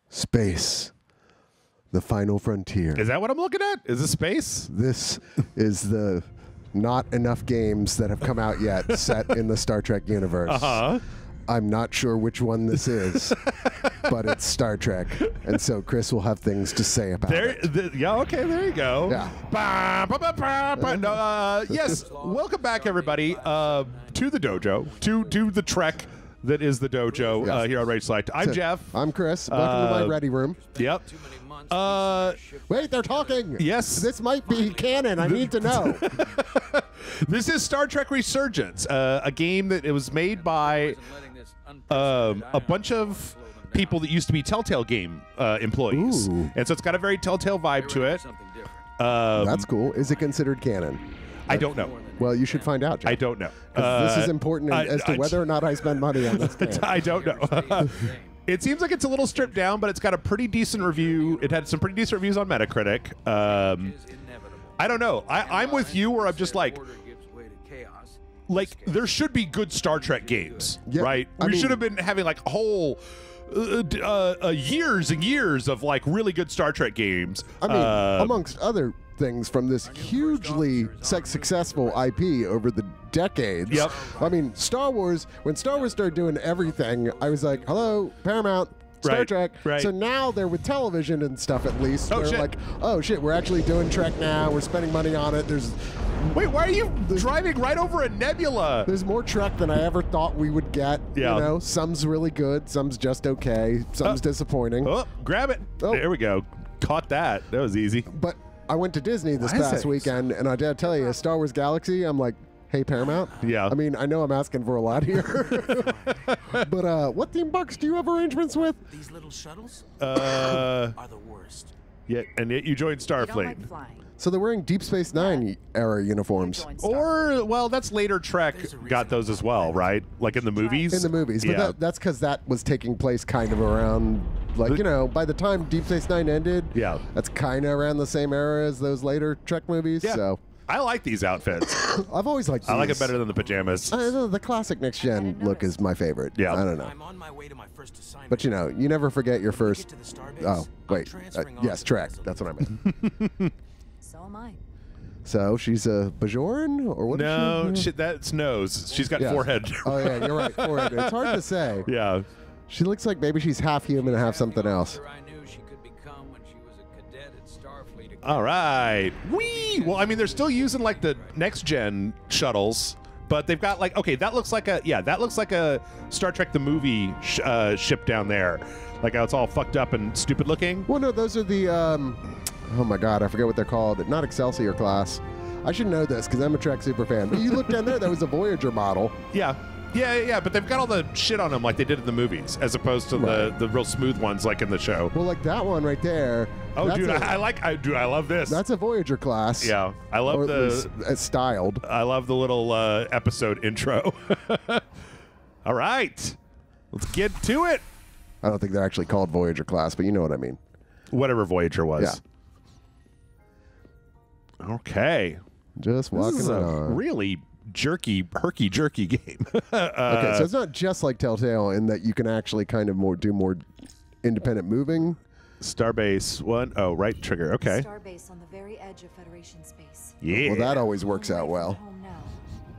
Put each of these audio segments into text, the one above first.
Space. The final frontier. Is that what I'm looking at? Is this space? This is the not enough games that have come out yet set in the Star Trek universe. Uh-huh. I'm not sure which one this is, but it's Star Trek, and so Chris will have things to say about it. Yeah, okay, there you go. Yeah. Yes, welcome back, everybody, to the dojo, to the Trek that is the dojo here on Rage Select. I'm Jeff. I'm Chris. Welcome to my ready room. Yep. Wait, they're talking. Yes. This might be canon. I need to know. This is Star Trek Resurgence, a game that it was made by a bunch of people that used to be Telltale game employees. Ooh. And so it's got a very Telltale vibe to it. That's cool. Is it considered canon? I don't know. Well, you should find out, Jeff. I don't know. This is important as to whether or not I spend money on this game. I don't know. It seems like it's a little stripped down, but it's got a pretty decent review. It had some pretty decent reviews on Metacritic. I don't know. I'm with you where I'm just like there should be good Star Trek games, right? We should have been having like whole years and years of like really good Star Trek games. I mean, amongst other things from this hugely successful IP over the decades. Yep. I mean, Star Wars, when Star Wars started doing everything, I was like, hello, Paramount, Star Trek. Right. So now they're with television and stuff at least. Oh, they're shit. like, oh shit, we're actually doing Trek now. We're spending money on it. Wait, why are you driving right over a nebula? There's more Trek than I ever thought we would get. Yeah. You know, some's really good, some's just okay, some's disappointing. Oh, grab it. Oh. There we go. Caught that. That was easy. But I went to Disney this Why is past it- weekend, and I gotta tell you, Star Wars Galaxy, I'm like, hey, Paramount? Yeah. I mean, I know I'm asking for a lot here. But what theme parks do you have arrangements with? These little shuttles are the worst. Yeah, and yet you joined Starfleet. So they're wearing Deep Space Nine era uniforms. Or, well, that's later Trek got those as well, right? Like in the movies? In the movies. Yeah. But that's because that was taking place kind of around, like, you know, by the time Deep Space Nine ended, Yeah. that's kind of around the same era as those later Trek movies. Yeah. So I like these outfits. I've always liked these. I like it better than the pajamas. The classic next gen look is my favorite. Yeah. I don't know. I'm on my way to my first assignment. But you know, you never forget your first. Get to the starbase. Oh, wait. I'm transferring Yes, on Trek. to That's what I meant. So am I. So she's a Bajoran, or what? No, is she? that's nose. She's got Yes. forehead. Oh yeah, you're right. Forehead. It's hard to say. Yeah. She looks like maybe she's half human and half something else. I knew she could become when she was a cadet at Starfleet. All right. Whee! Well, I mean, they're still using like the next gen shuttles, but they've got like, okay, that looks like a Star Trek the movie ship down there. Like how it's all fucked up and stupid looking. Well, no, those are the. Oh my God, I forget what they're called. Not Excelsior class. I should know this because I'm a Trek super fan. But you look down there, that was a Voyager model. Yeah. Yeah, but they've got all the shit on them like they did in the movies, as opposed to the real smooth ones like in the show. Well, like that one right there. Oh, that's dude, a- I love this. That's a Voyager class. Yeah, I love Or at the least it's styled. I love the little episode intro. All right, let's get to it. I don't think they're actually called Voyager class, but you know what I mean. Whatever Voyager was. Yeah. Okay. Just This walking is a on. really herky-jerky game. Okay, so it's not just like Telltale in that you can actually kind of do more independent moving. Starbase 1. Oh, right trigger. Okay. Starbase on the very edge of Federation space. Yeah. Well, that always works out well. Home now.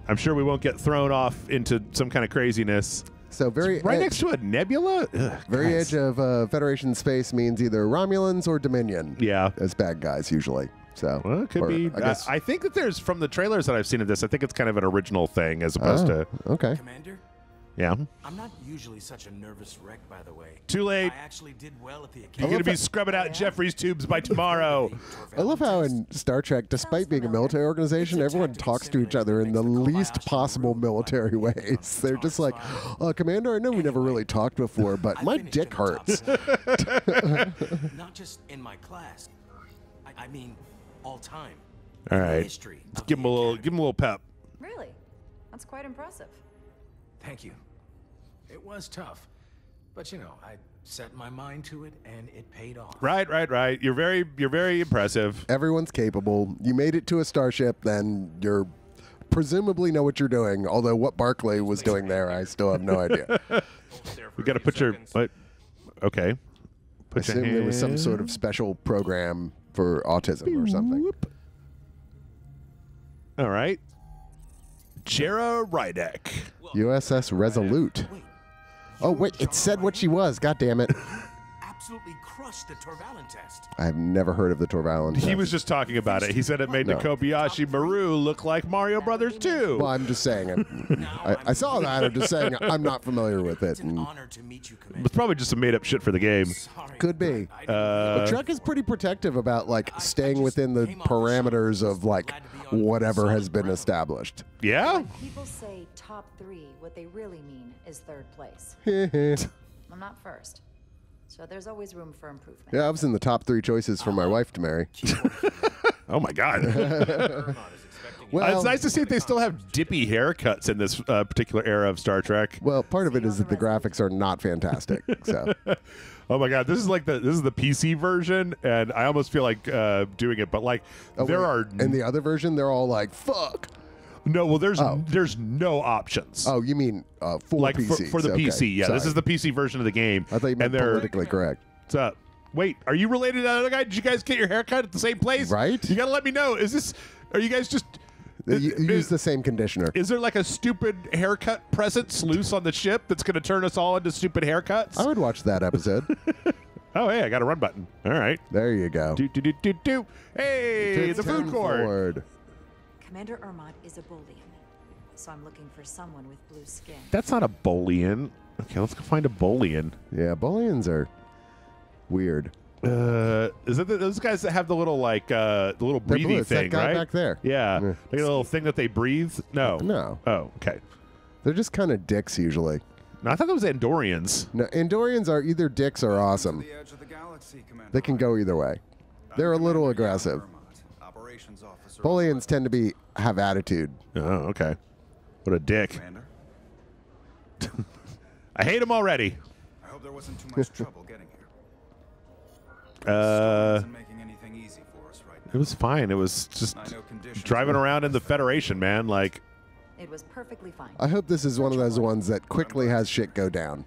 I'm sure we won't get thrown off into some kind of craziness. So very Right edge, next to a nebula? Ugh, very guys. edge of Federation space means either Romulans or Dominion. Yeah. As bad guys usually. So Well, it could or, be. I guess. I think that there's, from the trailers that I've seen of this, I think it's kind of an original thing as opposed to, Okay. Commander, yeah. I'm not usually such a nervous wreck, by the way. Too late. I actually did well at the You're academy. going to be scrubbing out Jeffrey's tubes by tomorrow. I love how in Star Trek, despite being a military organization, everyone talks to each other in the least possible military ways. They're just like, Commander, I know we never really talked before, but my dick hurts. Not just in my class. I mean, all time. All In the right. history Let's of give him the a little, academy. give him a little pep. Really? That's quite impressive. Thank you. It was tough, but you know, I set my mind to it, and it paid off. Right. You're very impressive. Everyone's capable. You made it to a starship, then you're presumably know what you're doing. Although what Barclay was doing there, I still have no idea. We got to put your. What? Okay. I Put your assume there was some hand- sort of special program for autism or something. Whoop. All right. Jera Rydek. USS Resolute. Oh wait, it said what she was. God damn it! Absolutely crushed the Torvalin test. I've never heard of the Torvalin. He test. was just talking about it. He said it made No. Kobayashi Maru look like Mario Brothers 2. Well, I'm just saying. I saw that. I'm just saying I'm not familiar with it. It's an And honor to meet you, Commander. It's probably just some made up shit for the game. Sorry. could be. I But Trek is pretty protective about like staying within the parameters of like whatever has been established. Yeah? When people say top 3, what they really mean is 3rd place. I'm not first. So there's always room for improvement. Yeah, I was in the top 3 choices for my wife to marry. Oh my God. Well, It's nice to see that they still have dippy haircuts in this particular era of Star Trek. well, part of it is that the graphics are not fantastic. So Oh my God, this is the PC version, and I almost feel like doing it, but like there are in the other version, they're all like "fuck." no. Well, there's no options. Oh, you mean for like PC? for the Okay, PC, yeah. This sorry. is the PC version of the game. I thought you meant and they're politically correct. What's up? Wait, are you related to that other guy? Did you guys get your haircut at the same place? Right. You gotta let me know. Are you guys just? You use the same conditioner. Is there like a stupid haircut presence loose on the ship that's going to turn us all into stupid haircuts? I would watch that episode. Oh, hey, I got a run button. All right. There you go. Do, do, do, do, do. Hey, the food court. Forward. Commander Ermot is a Boolean, so I'm looking for someone with blue skin. That's not a Boolean. Okay, let's go find a Boolean. Yeah, Booleans are weird. Is it those guys that have the little the little They're blue. breathing It's thing, that guy right? back there. Yeah, Yeah. like a little thing that they breathe. No. No. Oh, okay. They're just kind of dicks usually. No, I thought that was Andorians. No, Andorians are either dicks or awesome. The edge of the galaxy, Commander. They can go either way. They're a little aggressive. Operations officer. Booleans tend to have attitude. Oh, okay. What a dick. Commander, I hate him already. I hope there wasn't too much trouble getting here. It Isn't making anything easy for us right now. was fine. It was just I know conditions driving were- around in the Federation, man. Like, It was perfectly fine. I hope this is one of those ones that quickly has shit go down.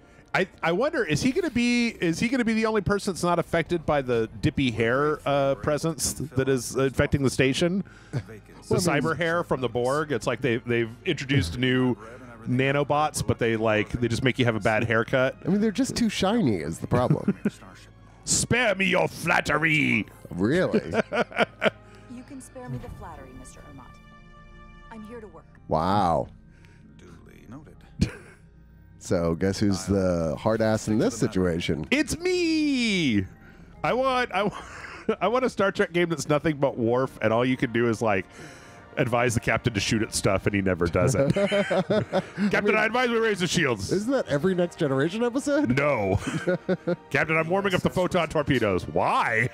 I wonder, is he gonna be the only person that's not affected by the dippy hair presence that is affecting the station? The cyber hair from the Borg. It's like they've introduced new nanobots, but they just make you have a bad haircut. I mean, they're just too shiny is the problem. Spare me your flattery. Really? You can spare me the flattery, Mr. Ermot. I'm here to work. Wow. Duly noted. So guess who's the hard ass in this situation? It's me. I want a Star Trek game that's nothing but Worf, and all you can do is like advise the captain to shoot at stuff, and he never does it. Captain, I advise we raise the shields. Isn't that every Next Generation episode? No. Captain, I'm warming up the photon torpedoes. Why?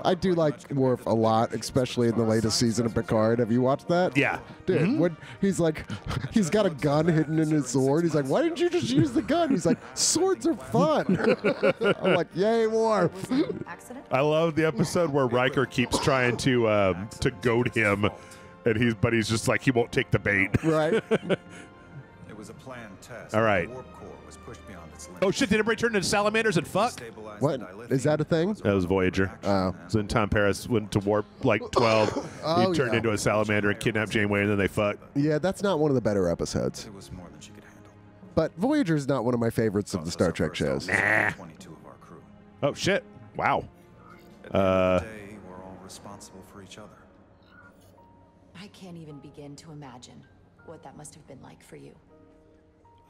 I do like Worf a lot, especially in the latest season of Picard. Have you watched that? Yeah. Dude, when he's like, he's got a gun hidden in his sword. He's like, why didn't you just use the gun? He's like, swords are fun. I'm like, yay, Worf. Was it an accident? I love the episode where Riker keeps trying to goad him, and he's just like he won't take the bait. Right? It was a planned test. All right. The warp core was pushed beyond its limits. Oh shit! Did everybody turn into salamanders and fuck? Stabilized What? the dilithium Is that a thing? That was Voyager. Oh. So then Tom Paris went to warp like 12. Oh, he turned yeah. into a salamander and kidnapped Janeway, and then they fucked. Yeah, that's not one of the better episodes. It was more than she could handle. But Voyager's not one of my favorites of the Star Trek shows. 22 of our crew. Oh shit! Wow. At the end of the day, we're all responsible for each other. I can't even begin to imagine what that must have been like for you.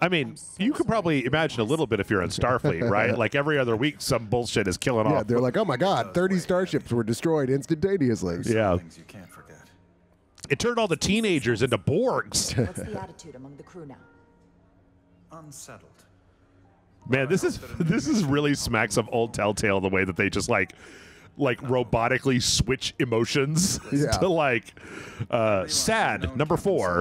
I mean, you could probably imagine a little bit if you're in Starfleet, right? Like every other week, some bullshit is killing Yeah, off. they're like, oh my god, 30 starships were destroyed instantaneously. Yeah. Things you can't forget. It turned all the teenagers into Borgs. What's the attitude among the crew now? Unsettled. Man, this is really smacks of old Telltale the way that they just like robotically switch emotions Yeah. to like sad number 4.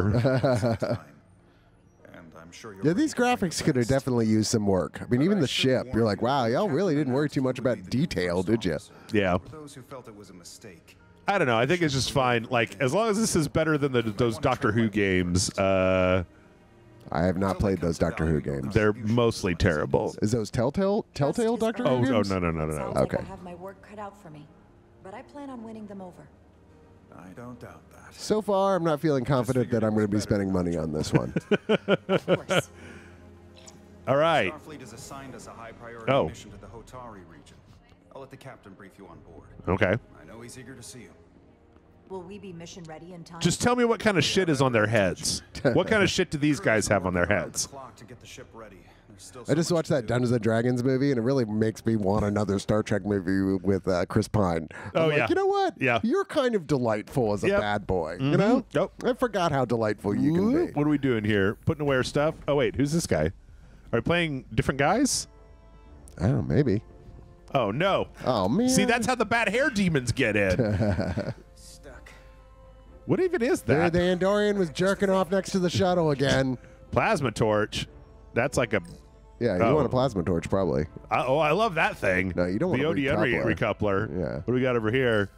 And I'm sure you're Yeah, these graphics could have definitely used some work. I mean, even the ship, you're like, wow, y'all really didn't worry too much about detail, did you? Yeah. For those who felt it was a mistake, I don't know. I think it's just fine. Like, as long as this is better than those Doctor Who games, I have not played those Doctor Who games. they're mostly terrible. Is those Telltale Doctor Who Oh, games? no. Sounds Okay. like I have my work cut out for me, but I plan on winning them over. I don't doubt that. So far, I'm not feeling confident that I'm going to be spending money on this one. Of course. All right. Starfleet has assigned us a high priority Oh. mission to the Hotari region. I'll let the captain brief you on board. Okay. I know he's eager to see you. Will we be mission ready in time? Just tell me what kind of shit is on their heads. What kind of shit do these guys have on their heads? Clock to get the ship ready. There's still I so just much watched to that do. Dungeons and Dragons movie, and it really makes me want another Star Trek movie with Chris Pine. I'm like, yeah. you know what? Yeah. You're kind of delightful as a Yep. bad boy. You know? Yep. I forgot how delightful you can be. What are we doing here? Putting away our stuff? Oh, wait. Who's this guy? Are we playing different guys? I don't know, maybe. Oh, no. Oh, man. See, that's how the bad hair demons get in. Stuck. What even is There, that? the Andorian was jerking off next to the shuttle again. Plasma torch. That's like a... Yeah, you Oh. want a plasma torch, probably. I love that thing. No, you don't want the a ODN recoupler. recoupler. Yeah. What do we got over here?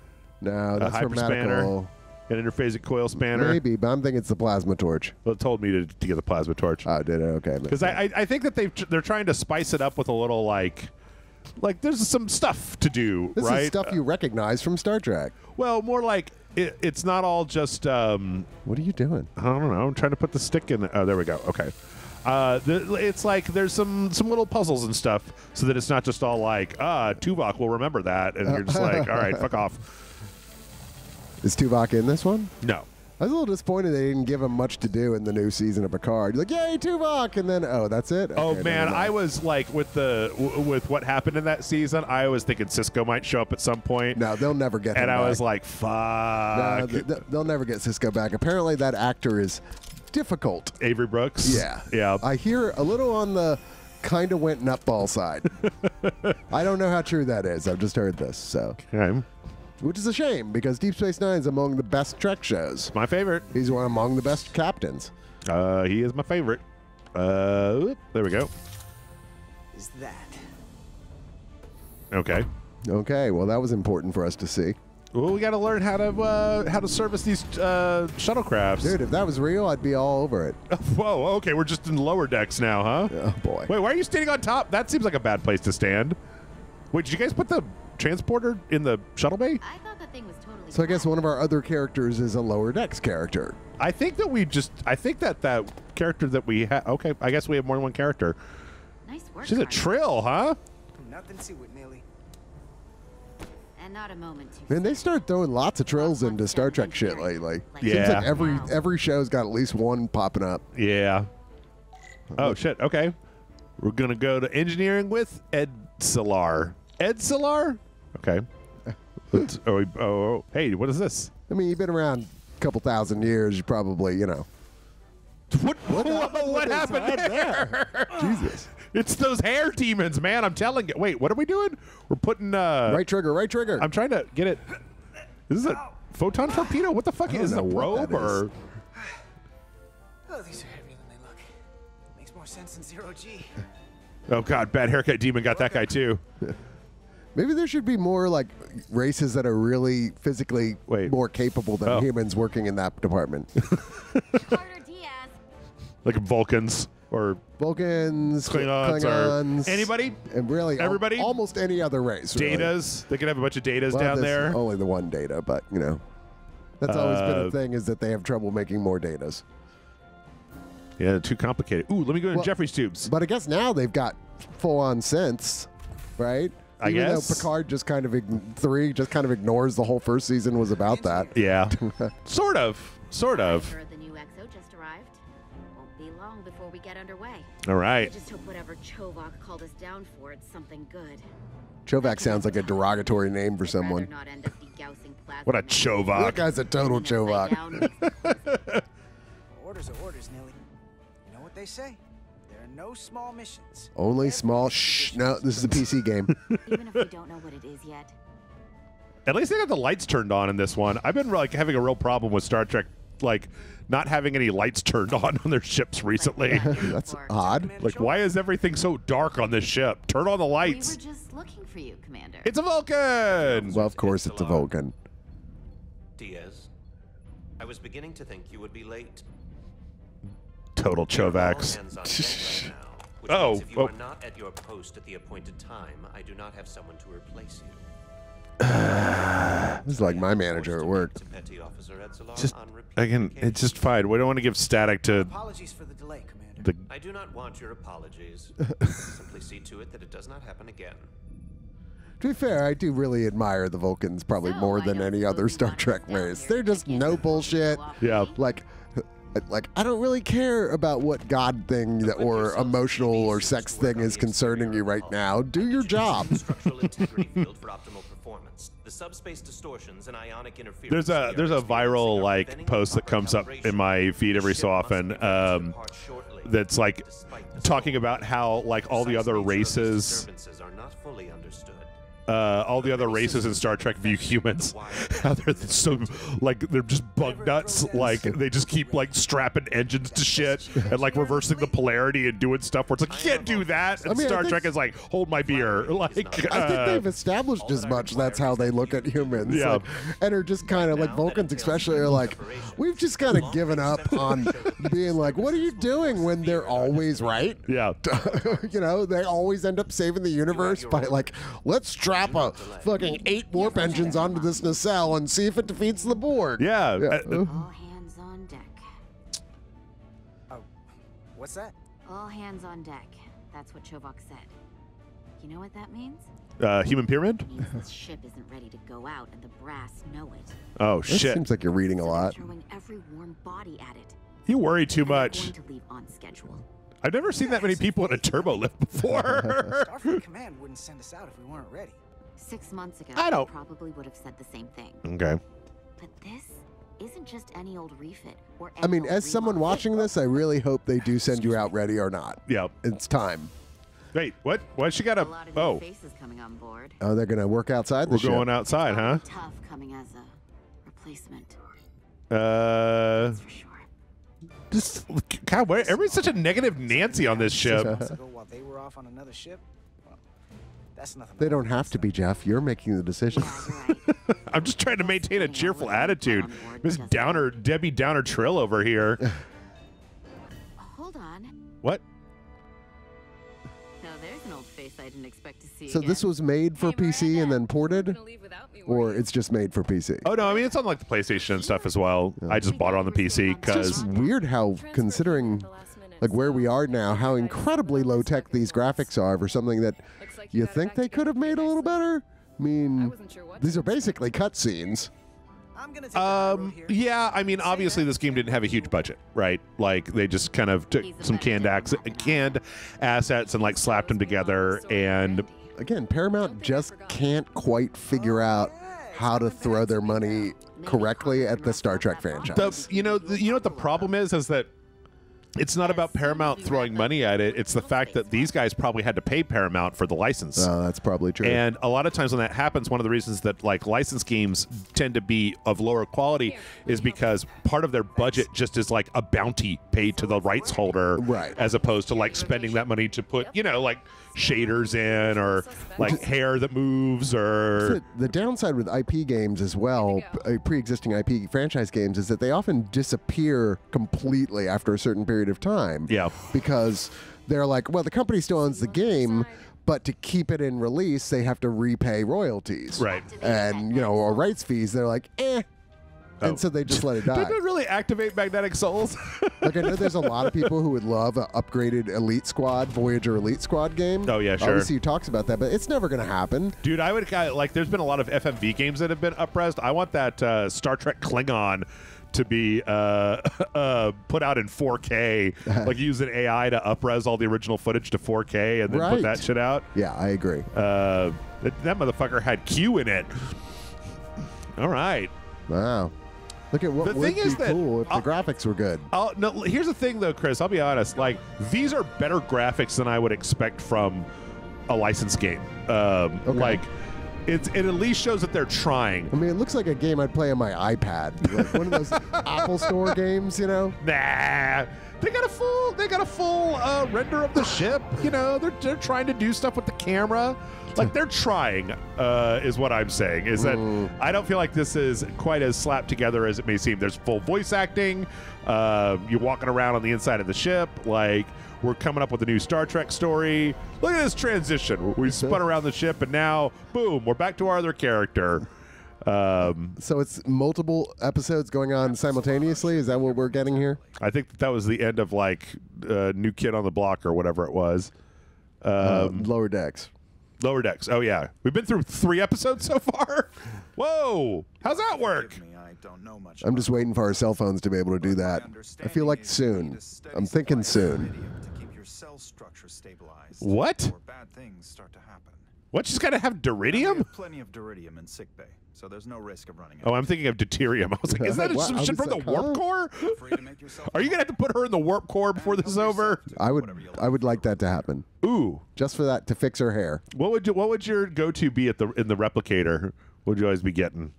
No, that's for hyperspanner. medical. An interphasic coil spanner. Maybe, but I'm thinking it's the plasma torch. Well, it told me to get the plasma torch. Oh, did it? Okay. Because I think that they're trying to spice it up with a little like there's some stuff to do, This right? is stuff you recognize from Star Trek. Well, more like it's not all just What are you doing? I don't know. I'm trying to put the stick in. Oh, there we go. Okay. It's like there's some little puzzles and stuff, so that it's not just all like Tuvok will remember that, and you're just like, all right, fuck off. Is Tuvok in this one? No. I was a little disappointed they didn't give him much to do in the new season of Picard. You're like, yay, Tuvok! And then, oh, that's it? Oh Okay, man, never mind. I was like with what happened in that season. I was thinking Cisco might show up at some point. No, they'll never get him And I back. was like, fuck. No, they'll never get Cisco back. Apparently, that actor is difficult. Avery Brooks. Yeah. Yeah. I hear a little on the kind of went nutball side. I don't know how true that is. I've just heard this, so. Okay. Which is a shame, because Deep Space Nine is among the best Trek shows. My favorite. He's one among the best captains. He is my favorite. There we go. Is that? Okay. Okay, well, that was important for us to see. Well, we got to learn how to service these shuttlecrafts. Dude, if that was real, I'd be all over it. Whoa. Okay, we're just in lower decks now, huh? Oh, boy. Wait, why are you standing on top? That seems like a bad place to stand. Wait, did you guys put the transporter in the shuttle bay? I thought the thing was totally So I guess fine. one of our other characters is a lower decks character. I think that that character that we have. Okay, I guess we have more than one character. Nice work. She's a Carter. trill, huh? Nothing to it, Millie. And not a moment too Man, they soon. start throwing lots of trills into Star Trek shit lately. Yeah. Seems like Now. every show's got at least one popping up. Yeah. Oh shit. Okay. We're gonna go to engineering with Ed Solar. Ed Solar? Okay. Hey, what is this? I mean, you've been around a couple thousand years. You probably, you know. What happened there? Jesus. It's those hair demons, man. I'm telling you. Wait, what are we doing? We're putting Right trigger, right trigger. I'm trying to get it. Is this a photon torpedo? What the fuck I is it? A don't know what robe that is. or? Oh, these are heavier than they look. Makes more sense than zero G. Oh god, bad haircut demon got that guy too. Maybe there should be more like races that are really physically Wait. more capable than Oh. humans working in that department. Carter Diaz. Like Vulcans or Vulcans, Klingons or anybody? and really Everybody? almost any other race. Really. Datas. They could have a bunch of datas Well, down there's there. Only the one data, but you know, that's always been a Uh, thing, is that they have trouble making more datas. Yeah, too complicated. Ooh, let me go in Well, Jeffrey's tubes. But I guess now they've got full-on sense, right? I Even guess. though Picard just kind of ignores the whole first season was about that. Yeah. Sort of. Sort of. Sure, the new XO just arrived. Won't be long before we get underway. All I right. just hope whatever Chovak called us down for, it's something good. Chovak sounds like a derogatory name for I'd someone. rather not end up degaussing plasma What a from Chovak. That guy's a total Upside Chovak. down makes it crazy. Orders are orders, Nelly. You know what they say? There are no small missions. Only small. Shh. No, this is a PC game. Even if we don't know what it is yet. At least they got the lights turned on in this one. I've been like having a real problem with Star Trek, like not having any lights turned on their ships recently. That's odd. Like, why is everything so dark on this ship? Turn on the We were lights. just looking for you, Commander. It's a Vulcan. Well, of course it's a Vulcan. Diaz, I was beginning to think you would be late. Total Chovax. Oh, if you are not at your post at the appointed time, I do not have someone to replace you. This is like my manager at work. Just again, it's just fine. We don't want to give static to. Apologies for the delay, Commander. I do not want your apologies. Simply see to it that it does not happen again. To be fair, I do really admire the Vulcans probably more than any other Star Trek race. They're just no bullshit. Yeah. Like I don't really care about what God thing or emotional or sex thing is concerning you right now. Do your job. Structural integrity field for optimal performance. The subspace distortions and ionic interference. There's a viral like post that comes up in my feed every so often. That's like talking about how like all the other races. All the other races in Star Trek view humans how they're so like they're just bug nuts, like they just keep like strapping engines to shit and like reversing the polarity and doing stuff where it's like you can't do that. And Star Trek is like hold my beer. Like I think they've established as much. That's how they look at humans. Yeah, like, and are just kind of like Vulcans especially are like we've just kind of given up on being like what are you doing when they're always right. Yeah, you know they always end up saving the universe by like let's strap a fucking 8 warp engines onto this nacelle and see if it defeats the board. Yeah. All hands on deck. Oh, what's that? All hands on deck. That's what Chovak said. You know what that means? Human pyramid? It means this ship isn't ready to go out and the brass know it. Oh It shit. seems like you're reading a lot. Throwing every warm body at it. You worry too much. Going to leave on schedule. I've never seen that many people in a turbo lift before. Starfleet Command wouldn't send us out if we weren't ready. 6 months ago, I don't- probably would have said the same thing. Okay. But this isn't just any old refit or I mean, any as old someone remodel. watching this, I really hope they do send you out ready or not. Yeah. It's time. Wait, what? Why she got A a? lot of Oh, new faces coming on board. Oh, they're gonna work outside the we're ship. going outside, huh? Tough coming as a replacement. Uh, For sure. just God, why everybody's such a negative Nancy on this ship. Months ago, while they were off on another ship. Well, that's nothing. They don't have to be, Jeff. You're making the decision. Yeah, you're right. I'm just trying to maintain a cheerful attitude. Miss Downer, Debbie Downer Trill over here. Hold on. What? Now there's an old face I didn't expect to see So again. this was made for PC and then ported, or it's just made for PC? Oh no, I mean it's on like the PlayStation and stuff as well. I just bought it on the PC It's because weird how, considering like where we are now, how incredibly low tech these graphics are for something that you think they could have made a little better. I mean, these are basically cutscenes. I'm gonna take the high road here. yeah, I mean obviously this game didn't have a huge budget, right? Like they just kind of took some canned assets and like slapped them together and Again, Paramount just can't quite figure out how to throw their money correctly at the Star Trek franchise. you know what the problem is that it's not about Paramount throwing money at it. It's the fact that these guys probably had to pay Paramount for the license. Oh, that's probably true. And a lot of times when that happens, one of the reasons that like license games tend to be of lower quality is because part of their budget just is like a bounty paid to the rights holder, Right. as opposed to like spending that money to put, you know, like shaders in or like hair that moves or The downside with IP games as well, pre-existing IP franchise games, is that they often disappear completely after a certain period of time. Yeah. Because they're like, well, the company still owns the game, but to keep it in release, they have to repay royalties. Right. And, you know, or rights fees. They're like, eh. Oh. And so they just let it die. Did it really activate magnetic souls? Like, I know there's a lot of people who would love an upgraded Elite Squad, Voyager Elite Squad game. Oh, yeah, sure. Obviously, he talks about that, but it's never going to happen. Dude, I would like. There's been a lot of FMV games that have been up-resed. I want that Star Trek Klingon to be put out in 4K, like use an AI to up-res all the original footage to 4K and then put Right. that shit out. Yeah, I agree. That motherfucker had Q in it. All right. Wow. Look at what The would thing be is that- cool if the graphics were good. No, here's the thing, though, Chris. I'll be honest. Like, these are better graphics than I would expect from a licensed game. Like, it at least shows that they're trying. I mean, it looks like a game I'd play on my iPad. Like one of those Apple Store games, you know? Nah. They got a full render of the ship. You know, they're trying to do stuff with the camera. Like, they're trying, is what I'm saying. Is that I don't feel like this is quite as slapped together as it may seem. There's full voice acting. You're walking around on the inside of the ship. Like, we're coming up with a new Star Trek story. Look at this transition. We spun around the ship, and now, boom, we're back to our other character. So it's multiple episodes going on simultaneously? Is that what we're getting here? I think that was the end of, like, New Kid on the Block or whatever it was. Lower Decks. Lower Decks. Oh, yeah. We've been through 3 episodes so far. Whoa. How's that work? I'm just waiting for our cell phones to be able to do that. I feel like soon. I'm thinking soon. What? Bad things start to happen. What? She's got to have duridium? Plenty of duridium in sickbay, so there's no risk of running out. Oh, I'm thinking of deuterium. I was like, is that some shit from the warp core? Are you gonna have to put her in the warp core before this is over? I would like that to happen. Ooh, just for that, to fix her hair. What would your go-to be in the replicator? What would you always be getting?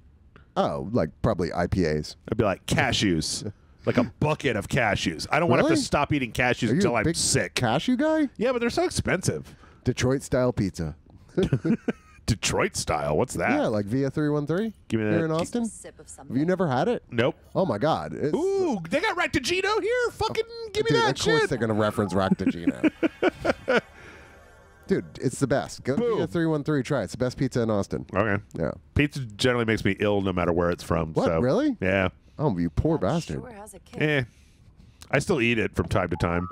Oh, like probably IPAs. I'd be like cashews. Like a bucket of cashews. I don't want to have to stop eating cashews until I'm sick. Cashew guy? Yeah, but they're so expensive. Detroit style pizza. Detroit style? What's that? Yeah, like Via 313. Give me that. Here in Austin. Have you never had it? Nope. Oh my God. Ooh, they got Ractagino here. Fucking give me that shit. Of course they're gonna reference Ractagino. Dude, it's the best. Go to Via 313. Try it. It's the best pizza in Austin. Okay. Yeah. Pizza generally makes me ill no matter where it's from. What? So, really? Yeah. Oh, you poor bastard. I still eat it from time to time.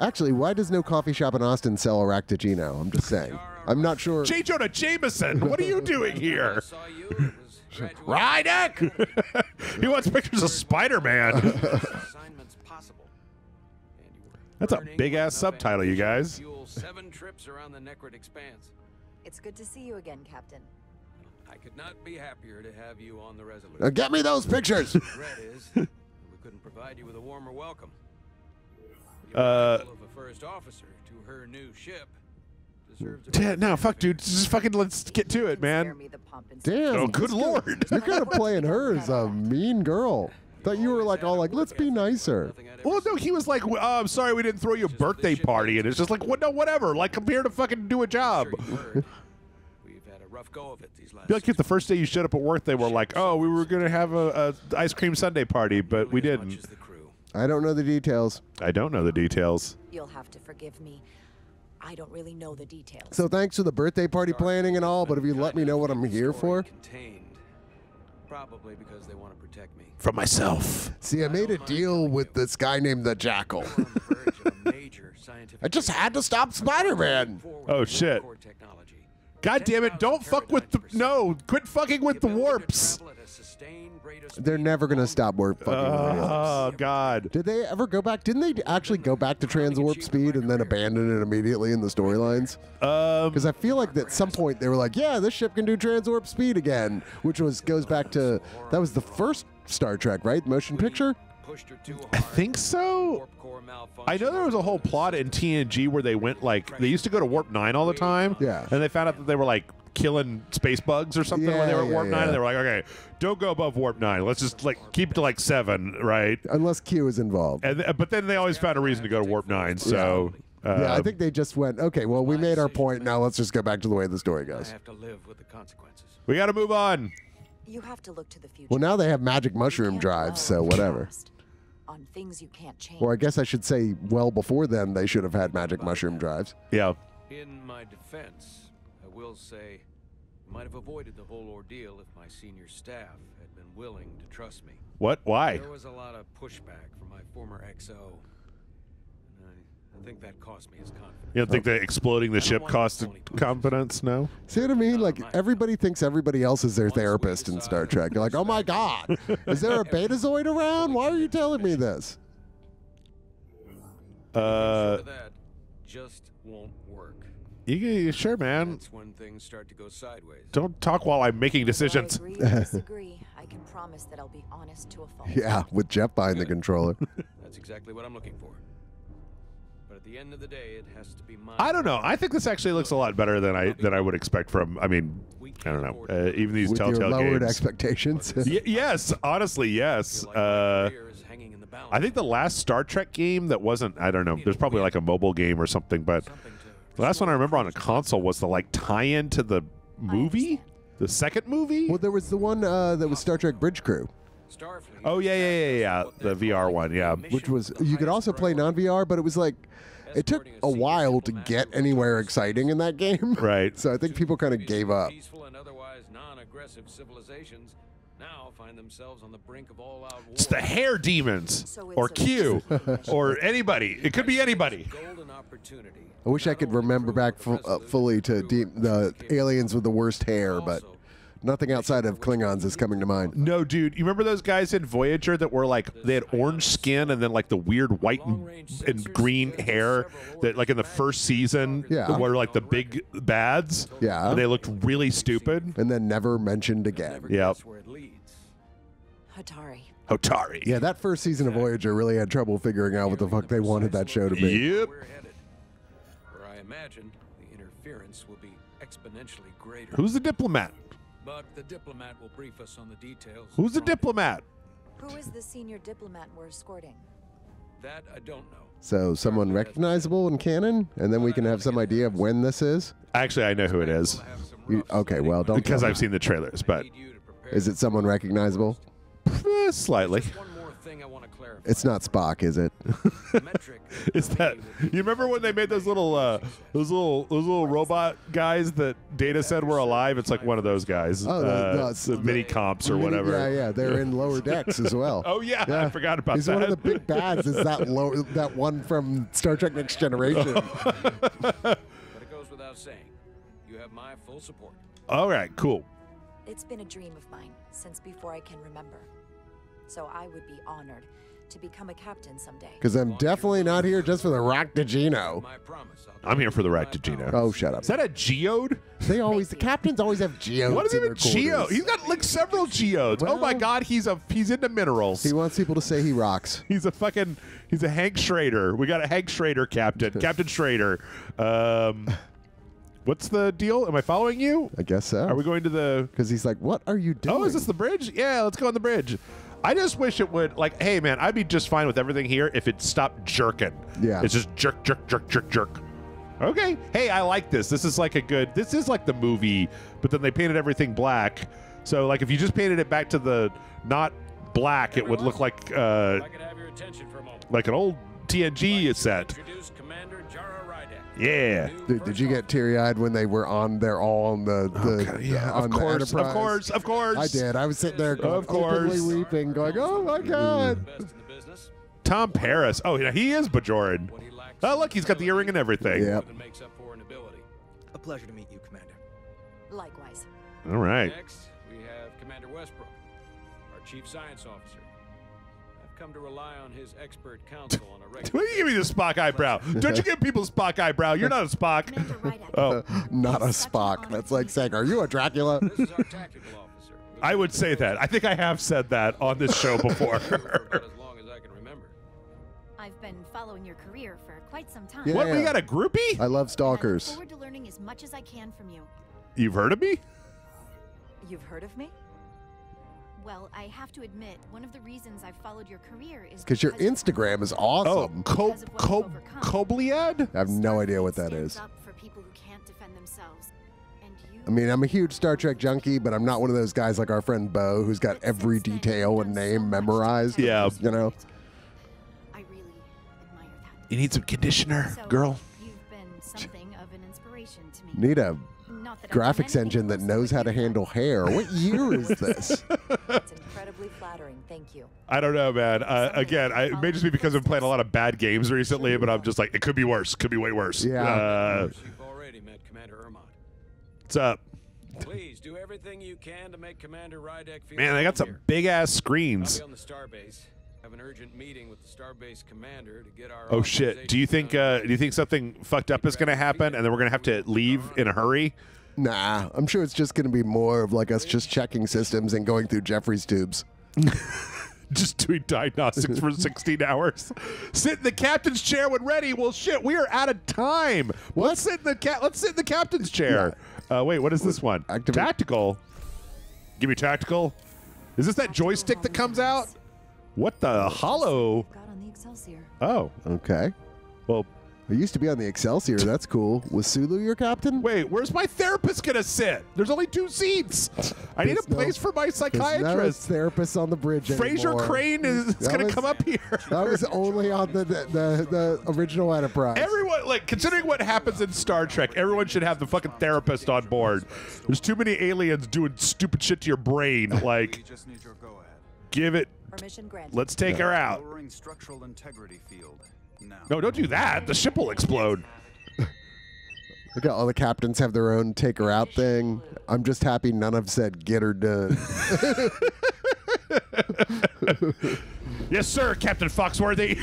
Actually, why does no coffee shop in Austin sell a Ractagino? I'm just saying. I'm not sure. J. Jonah Jameson, what are you doing here? Rydeck! He wants pictures of Spider-Man. That's a big-ass subtitle, you guys. 7 trips around the Necrid Expanse. It's good to see you again, Captain. I could not be happier to have you on the Resolute. Get me those pictures! The regret is we couldn't provide you with a warmer welcome. The arrival of a first officer to her new ship deserves a No, fuck, dude. Just fucking let's get to it, man. Damn. Oh, good lord. You're kind of playing her as a mean girl. Thought you were like all like, let's be nicer. Well, no, he was like, oh, I'm sorry we didn't throw you a birthday party. And it's just like, what? No, whatever. Like, I'm here to fucking do a job. We've had a rough go of it these last. I feel like if the first day you showed up at work, they were like, oh, we were going to have a ice cream sundae party, but we didn't. I don't know the details. I don't know the details. You'll have to forgive me. I don't really know the details. So thanks for the birthday party planning and all, but if you let me know what I'm here for. Probably because they want to protect me. From myself. See, I made a deal with this guy named the Jackal. I just had to stop Spider-Man. Oh, shit. God damn it, don't fuck with the... No, quit fucking with the warps. They're never going to stop fucking with warps. Oh, God. Did they ever go back? Didn't they actually go back to transwarp speed and then abandon it immediately in the storylines? Because I feel like at some point they were like, yeah, this ship can do transwarp speed again, which goes back to... That was the first Star Trek, right? Motion picture? I think so. I know there was a whole plot in TNG where they went like they used to go to warp 9 all the time. Yeah. And they found out that they were like killing space bugs or something when they were at warp 9. And they were like, okay, don't go above warp 9. Let's just like keep it to like 7, right? Unless Q is involved. And but then they always found a reason to go to warp 9. So yeah, I think they just went, okay, well, we made our point. Now let's just go back to the way the story goes. I have to live with the consequences. We got to move on. You have to look to the future. Well, now they have magic mushroom drives, so whatever. On things you can't change. Or I guess I should say, well, before then, they should have had magic mushroom drives. Yeah. In my defense, I will say I might have avoided the whole ordeal if my senior staff had been willing to trust me. What? Why? There was a lot of pushback from my former XO. I think that cost me his confidence. You don't think that exploding the ship costed confidence? No? See what I mean? Like, everybody thinks everybody else is their therapist in Star Trek. They're like, oh my God, is there a Betazoid around? Why are you telling me this? That just won't work. You sure, man? That's when things start to go sideways. Don't talk while I'm making decisions. I agree or disagree. I can promise that I'll be honest to a fault. Yeah, with Jeff behind the controller. That's exactly what I'm looking for. But at the end of the day, it has to be my... I don't know. I think this actually looks a lot better than I would expect from. I mean, I don't know. Even these with Telltale your lowered games. expectations. Yes, honestly, yes. I think the last Star Trek game that wasn't, I don't know, there's probably like a mobile game or something, but the last one I remember on a console was the like tie-in to the movie, the second movie. Well, there was the one that was Star Trek Bridge Crew. Oh yeah, the VR one, yeah. Which was, you could also play non-VR, but it was like, it took a while to get anywhere exciting in that game. Right. So I think people kind of gave up. Peaceful and otherwise non-aggressive civilizations now find themselves on the brink of all-out war. It's the hair demons, or Q, or anybody. It could be anybody. Golden opportunity. I wish I could remember back fully to the aliens with the worst hair, but nothing outside of Klingons is coming to mind. No, dude. You remember those guys in Voyager that were like, they had orange skin and then like the weird white and green hair that like in the first season were like the big bads? Yeah. And they looked really stupid. And then never mentioned again. Yep. Hatari. Yeah, that first season of Voyager really had trouble figuring out what the fuck they wanted that show to be. Yep. Where I imagine the interference will be exponentially greater. Who's the diplomat? But the diplomat will brief us on the details. Who's the diplomat? Who is the senior diplomat we're escorting? That I don't know. So someone recognizable in canon, and then we can have some idea of when this is? Actually, I know who it is. Okay, well, don't because tell me. I've seen the trailers, but Is it someone recognizable? Slightly. One more thing I want to clarify. It's not Spock, is it? Is that? You remember when they made those little robot guys that Data said were alive? It's like one of those guys. Oh, the mini comps or whatever. Yeah, they're in Lower Decks as well. Oh yeah, I forgot about He's that. one of the big bads. Is that one from Star Trek Next Generation? But it goes without saying, you have my full support. All right, cool. It's been a dream of mine since before I can remember. So I would be honored to become a captain someday. Because I'm definitely not here just for the Rock de Gino. I'm here for the Rock de Gino. Oh, shut up. Is that a geode? The captains always have geodes. What is in even their geode? quarters. He's got like several geodes. Well, oh my God, he's into minerals. He wants people to say he rocks. He's a Hank Schrader. We got a Hank Schrader captain, Captain Schrader. What's the deal? Am I following you? I guess so. Are we going to the? Because he's like, what are you doing? Oh, is this the bridge? Yeah, let's go on the bridge. I just wish it would, like, hey man, I'd be just fine with everything here if it stopped jerking. Yeah. It's just jerk, jerk, jerk, jerk, jerk. Okay. Hey, I like this. This is like this is like the movie, but then they painted everything black. So like if you just painted it back to the not black, it would look like If I could have your attention for a moment. like an old TNG set. Introduce Commander Jara Rydek. Yeah. Dude, did you get teary-eyed when they were on? They're all on the on the Enterprise? Of course. I did. I was sitting there, Of course. openly weeping, going, "Oh my God!" Best in the business. Tom Paris. Oh, yeah, he is Bajoran. What he lacks Oh, look, he's got the earring and everything. Yep. more than makes up for an ability. A pleasure to meet you, Commander. Likewise. All right. Next, we have Commander Westbrook, our Chief Science Officer. I've come to rely on his expert counsel on a Why regular do you give me the Spock eyebrow? Don't you give people Spock eyebrow? You're not a Spock. Commander Rydek. Oh, Not a Spock. That's like saying, "Are you a Dracula?" This is our tactical officer. I would say that. I think I have said that on this show before. For about as long as I can remember. I've been following your career for quite some time. Yeah. What? We got a groupie? I love And I look stalkers. forward to learning as much as I can from you. You've heard of me? You've heard of me? Well, I have to admit, one of the reasons I've followed your career is Because your of- Instagram is Oh, awesome. Because of what you've overcome. Kobliad? I have no idea what that Stands is. up for people who can't defend themselves. And you I mean, I'm a huge Star Trek junkie, but I'm not one of those guys like our friend Bo who's got every detail and name memorized. Yeah. You know? I really admire that. You need some conditioner, So, girl. You've been something of an inspiration to me. Need a Not that I've done graphics anything engine that close knows how what to you've handle done. hair. What year is this? It's incredibly flattering. Thank you. I don't know, man. Again, it may just be because I've been playing a lot of bad games recently, but I'm just like, it could be worse. Could be way worse. Yeah. You've already met Commander Ermont. What's up? Please do everything you can to make Commander Rydek feel Man, they got some here. big-ass I'll screens. be on the starbase. Have an urgent meeting with the starbase commander to get our Oh, shit. Do you think something fucked up is going to happen and then we're going to have to leave in a hurry? Nah, I'm sure it's just going to be more of like us just checking systems and going through Jeffrey's tubes. Just doing diagnostics for 16 hours. Sit in the captain's chair when ready. Well, shit, we are out of time. Let's sit in the captain's chair. Wait, what is this one? Activate. Tactical. Give me tactical. Is this that joystick that comes out? What the hollow? Got on the Excelsior. Oh, Okay. well. I used to be on the Excelsior. That's cool. Was Sulu your captain? Wait, where's my therapist gonna sit? There's only 2 seats. I need a place for my There's no psychiatrist. therapist on the bridge Fraser anymore. Crane is gonna come up here. That was only on the original Enterprise. Everyone, like, considering what happens in Star Trek, everyone should have the fucking therapist on board. There's too many aliens doing stupid shit to your brain. Like, Just need your go-ahead. give it. Permission granted. Let's take her out. Lowering structural integrity field. Now. No, don't do that. The ship will explode. Look at all the captains have their own take her out thing. I'm just happy none of said get her done. Yes, sir, Captain Foxworthy.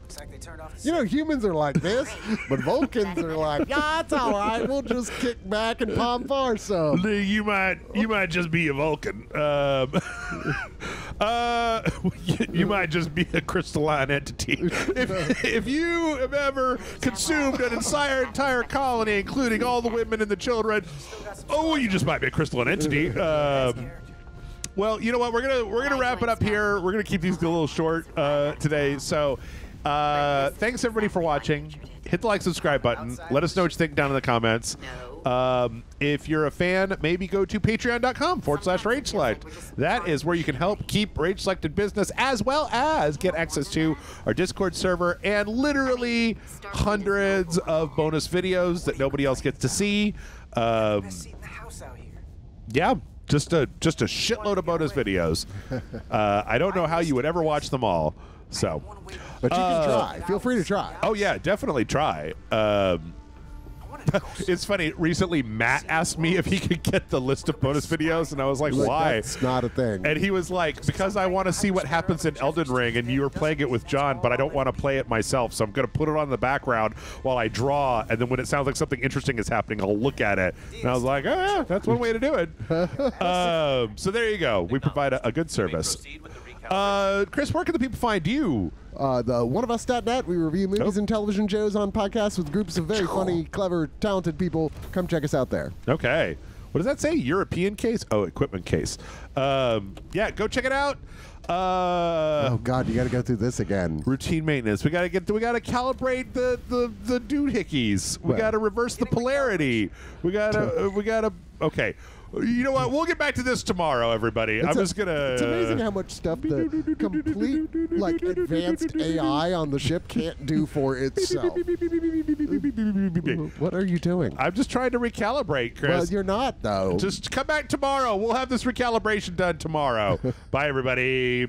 Looks like they turned off the You know, humans are like this, but Vulcans are like, yeah, it's all right. We'll just kick back and palm far some. You might just be a Vulcan. You might just be a crystalline entity. If you have ever consumed an entire colony, including all the women and the children, you just might be a crystalline entity. Well, you know what? We're gonna wrap it up here. We're gonna keep these a little short today. So, thanks everybody for watching. Hit the like, subscribe button. Let us know what you think down in the comments. If you're a fan, maybe go to patreon.com/RageSelect. That is where you can help keep Rage Select in business, as well as get access to our Discord server and literally hundreds of bonus videos that nobody else gets to see. best seat in the house out here. Yeah, just a shitload of bonus videos. I don't know how you would ever watch them all. So, But you can try. Feel free to try. oh yeah, definitely try. It's funny. Recently, Matt asked me if he could get the list of bonus videos, and I was like, "Why?" That's not a thing. And he was like, "Because I want to see what happens in Elden Ring, and you were playing it with John, but I don't want to play it myself, so I'm going to put it on the background while I draw, and then when it sounds like something interesting is happening, I'll look at it." And I was like, "Oh yeah, that's one way to do it." So there you go. We provide a good service. Chris, where can the people find you? The oneofus.net. We review movies and television shows on podcasts with groups of very funny, clever, talented people. Come check us out there. Okay. What does that say? European case? Oh, equipment case. Yeah, go check it out. Oh God, you got to go through this again. Routine maintenance. We got to calibrate the doohickeys. We Well. got to reverse the polarity. We got to. Okay. You know what? We'll get back to this tomorrow, everybody. I'm just gonna. It's amazing how much stuff the complete, like, advanced AI on the ship can't do for itself. What are you doing? I'm just trying to recalibrate, Chris. Well, you're not, though. Just come back tomorrow. We'll have this recalibration done tomorrow. Bye, everybody.